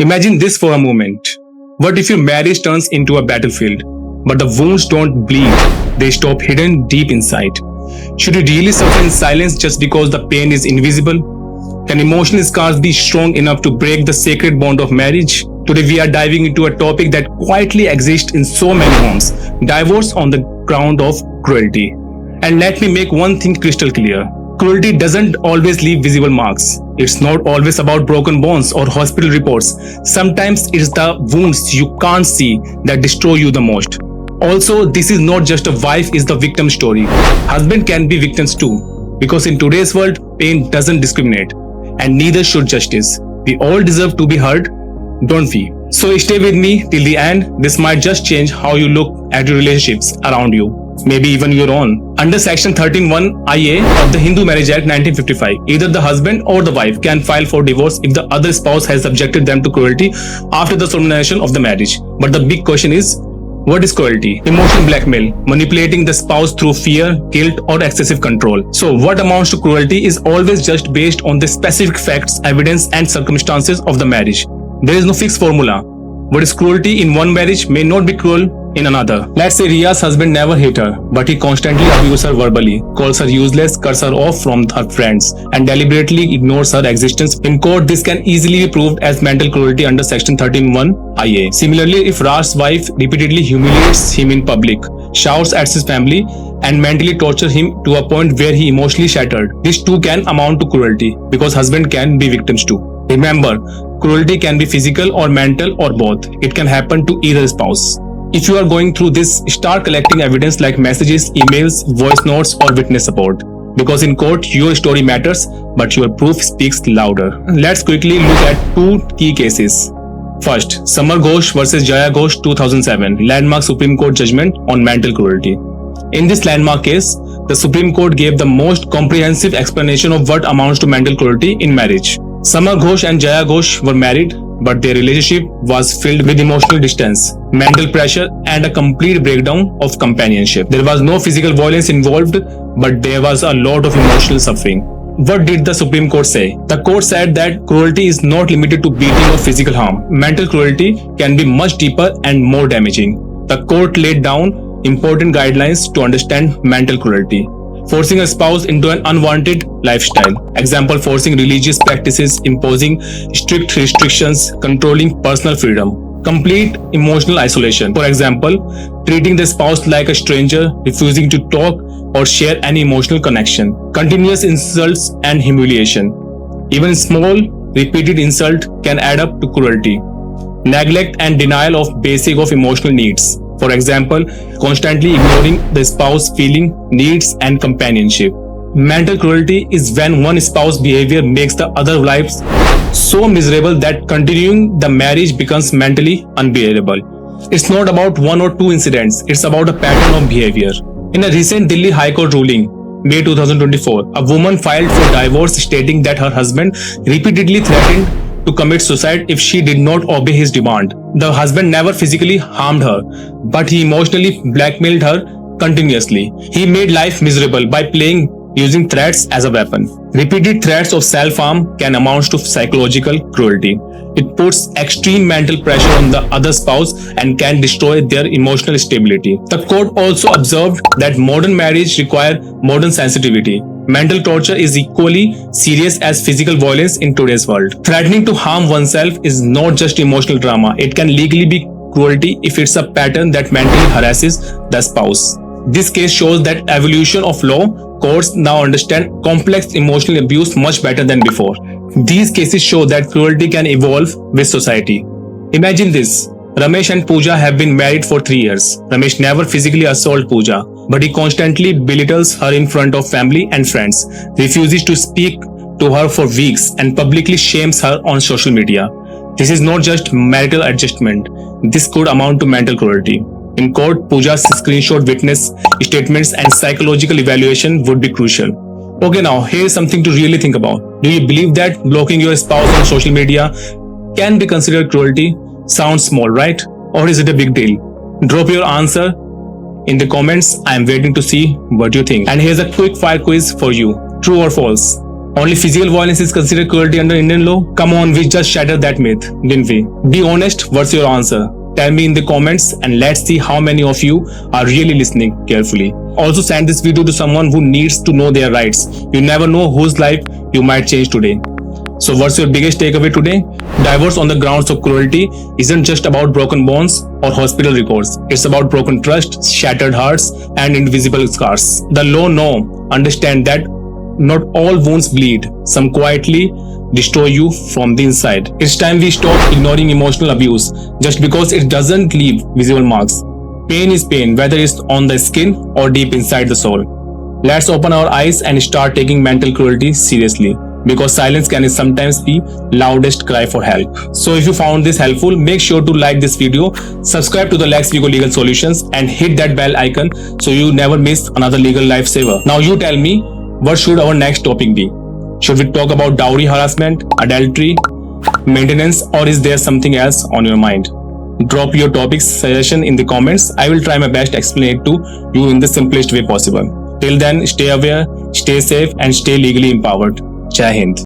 Imagine this for a moment. What if your marriage turns into a battlefield, but the wounds don't bleed, they stop hidden deep inside? Should you really suffer in silence just because the pain is invisible? Can emotional scars be strong enough to break the sacred bond of marriage? Today we are diving into a topic that quietly exists in so many homes, divorce on the ground of cruelty. And let me make one thing crystal clear. Cruelty doesn't always leave visible marks. It's not always about broken bones or hospital reports. Sometimes it's the wounds you can't see that destroy you the most. Also, this is not just a wife is the victim story. Husband can be victims too. Because in today's world, pain doesn't discriminate. And neither should justice. We all deserve to be heard, don't we? So stay with me till the end. This might just change how you look at your relationships around you. Maybe even your own. Under Section 13(1) IA of the Hindu Marriage Act 1955, either the husband or the wife can file for divorce if the other spouse has subjected them to cruelty after the solemnization of the marriage. But the big question is, what is cruelty? Emotional blackmail, manipulating the spouse through fear, guilt, or excessive control. So what amounts to cruelty is always just based on the specific facts, evidence, and circumstances of the marriage. There is no fixed formula. What is cruelty in one marriage may not be cruel in another. Let's say Ria's husband never hit her, but he constantly abuses her verbally, calls her useless, cuts her off from her friends, and deliberately ignores her existence. In court, this can easily be proved as mental cruelty under Section 13(1) IA. Similarly, if Raj's wife repeatedly humiliates him in public, shouts at his family, and mentally tortures him to a point where he emotionally shattered, this too can amount to cruelty because husband can be victims too. Remember, cruelty can be physical or mental or both. It can happen to either spouse. If you are going through this, start collecting evidence like messages, emails, voice notes, or witness support. Because in court, your story matters, but your proof speaks louder. Let's quickly look at two key cases. First, Samar Ghosh versus Jaya Ghosh 2007, landmark Supreme Court judgment on mental cruelty. In this landmark case, the Supreme Court gave the most comprehensive explanation of what amounts to mental cruelty in marriage. Samar Ghosh and Jaya Ghosh were married, but their relationship was filled with emotional distance, mental pressure, and a complete breakdown of companionship. There was no physical violence involved, but there was a lot of emotional suffering. What did the Supreme Court say? The court said that cruelty is not limited to beating or physical harm. Mental cruelty can be much deeper and more damaging. The court laid down important guidelines to understand mental cruelty. Forcing a spouse into an unwanted lifestyle. Example, forcing religious practices, imposing strict restrictions, controlling personal freedom. Complete emotional isolation. For example, treating the spouse like a stranger, refusing to talk or share any emotional connection. Continuous insults and humiliation. Even small, repeated insult can add up to cruelty. Neglect and denial of basic emotional needs. For example, constantly ignoring the spouse's feeling, needs, and companionship. Mental cruelty is when one spouse's behavior makes the other lives so miserable that continuing the marriage becomes mentally unbearable. It's not about one or two incidents, it's about a pattern of behavior. In a recent Delhi High Court ruling, May 2024, a woman filed for divorce stating that her husband repeatedly threatened to commit suicide if she did not obey his demand. The husband never physically harmed her, but he emotionally blackmailed her continuously. He made life miserable by using threats as a weapon. Repeated threats of self-harm can amount to psychological cruelty. It puts extreme mental pressure on the other spouse and can destroy their emotional stability. The court also observed that modern marriage requires modern sensitivity. Mental torture is equally serious as physical violence in today's world. Threatening to harm oneself is not just emotional drama. It can legally be cruelty if it's a pattern that mentally harasses the spouse. This case shows that evolution of law, courts now understand complex emotional abuse much better than before. These cases show that cruelty can evolve with society. Imagine this. Ramesh and Pooja have been married for 3 years. Ramesh never physically assaults Pooja, but he constantly belittles her in front of family and friends, refuses to speak to her for weeks, and publicly shames her on social media. This is not just marital adjustment. This could amount to mental cruelty. In court, Pooja's screenshot witness statements and psychological evaluation would be crucial. Okay, now here's something to really think about. Do you believe that blocking your spouse on social media can be considered cruelty? Sounds small, right? Or is it a big deal? Drop your answer in the comments. I am waiting to see what you think. And here's a quick fire quiz for you. True or false? Only physical violence is considered cruelty under Indian law? Come on, we just shattered that myth, didn't we? Be honest, what's your answer? Tell me in the comments and let's see how many of you are really listening carefully. Also send this video to someone who needs to know their rights. You never know whose life you might change today. So what's your biggest takeaway today? Divorce on the grounds of cruelty isn't just about broken bones or hospital records. It's about broken trust, shattered hearts, and invisible scars. The law understand that not all wounds bleed. Some quietly destroy you from the inside. It's time we stop ignoring emotional abuse just because it doesn't leave visible marks. Pain is pain, whether it's on the skin or deep inside the soul. Let's open our eyes and start taking mental cruelty seriously, because silence can sometimes be loudest cry for help. So if you found this helpful, make sure to like this video, subscribe to the Lex Vigo Legal Solutions and hit that bell icon so you never miss another legal lifesaver. Now you tell me, what should our next topic be? Should we talk about dowry harassment, adultery, maintenance, or is there something else on your mind? Drop your topic suggestion in the comments. I will try my best to explain it to you in the simplest way possible. Till then, stay aware, stay safe and stay legally empowered. Jai Hind.